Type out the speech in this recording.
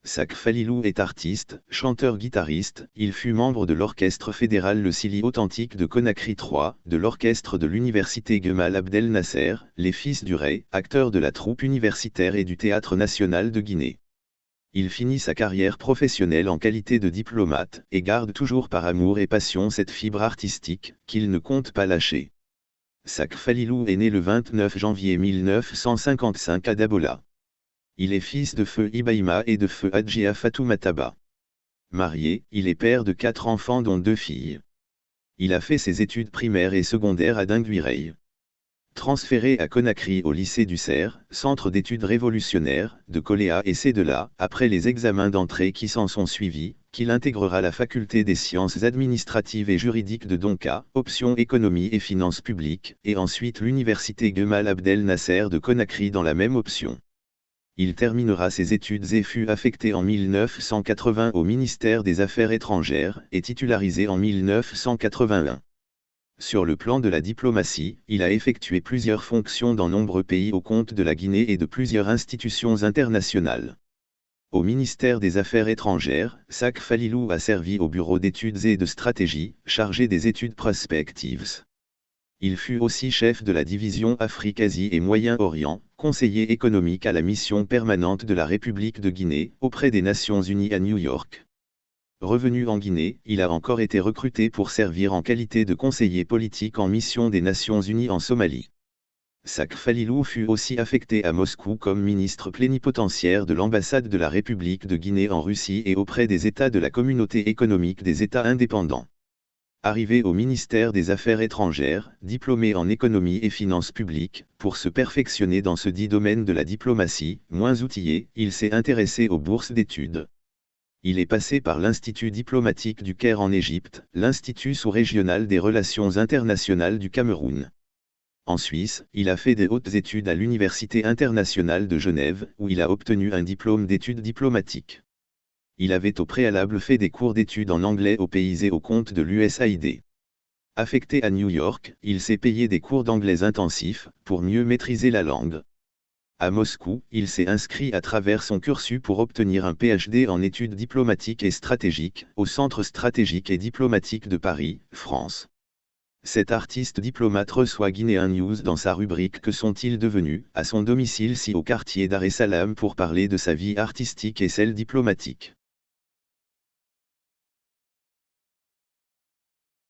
Sak Falilou est artiste, chanteur-guitariste, il fut membre de l'orchestre fédéral Le Sili Authentique de Conakry III, de l'orchestre de l'université Gemal Abdel Nasser, les Fils du Rey, acteur de la troupe universitaire et du Théâtre national de Guinée. Il finit sa carrière professionnelle en qualité de diplomate, et garde toujours par amour et passion cette fibre artistique, qu'il ne compte pas lâcher. Sak Falilou est né le 29 janvier 1955 à Dabola. Il est fils de feu Ibrahima et de feu Hadjia Fatoumata Ba. Marié, il est père de 4 enfants dont 2 filles. Il a fait ses études primaires et secondaires à Dinguirey. Transféré à Conakry au lycée du Cerf, centre d'études révolutionnaires, de Coléa, et c'est de là, après les examens d'entrée qui s'en sont suivis, qu'il intégrera la faculté des sciences administratives et juridiques de Donka, option économie et finances publiques, et ensuite l'université Gemal Abdel Nasser de Conakry dans la même option. Il terminera ses études et fut affecté en 1980 au ministère des Affaires étrangères, et titularisé en 1981. Sur le plan de la diplomatie, il a effectué plusieurs fonctions dans nombreux pays au compte de la Guinée et de plusieurs institutions internationales. Au ministère des Affaires étrangères, Sak Falilou a servi au bureau d'études et de stratégie, chargé des études prospectives. Il fut aussi chef de la division Afrique-Asie et Moyen-Orient, conseiller économique à la mission permanente de la République de Guinée, auprès des Nations Unies à New York. Revenu en Guinée, il a encore été recruté pour servir en qualité de conseiller politique en mission des Nations Unies en Somalie. Sak Falilou fut aussi affecté à Moscou comme ministre plénipotentiaire de l'ambassade de la République de Guinée en Russie et auprès des États de la Communauté économique des États indépendants. Arrivé au ministère des Affaires étrangères, diplômé en économie et finances publiques, pour se perfectionner dans ce dit domaine de la diplomatie, moins outillé, il s'est intéressé aux bourses d'études. Il est passé par l'Institut diplomatique du Caire en Égypte, l'Institut sous-régional des relations internationales du Cameroun. En Suisse, il a fait des hautes études à l'Université internationale de Genève, où il a obtenu un diplôme d'études diplomatiques. Il avait au préalable fait des cours d'études en anglais aux pays et au compte de l'USAID. Affecté à New York, il s'est payé des cours d'anglais intensifs, pour mieux maîtriser la langue. À Moscou, il s'est inscrit à travers son cursus pour obtenir un PhD en études diplomatiques et stratégiques, au Centre stratégique et diplomatique de Paris, France. Cet artiste diplomate reçoit Guinéen News dans sa rubrique Que sont-ils devenus, à son domicile au quartier Dar es Salaam pour parler de sa vie artistique et celle diplomatique.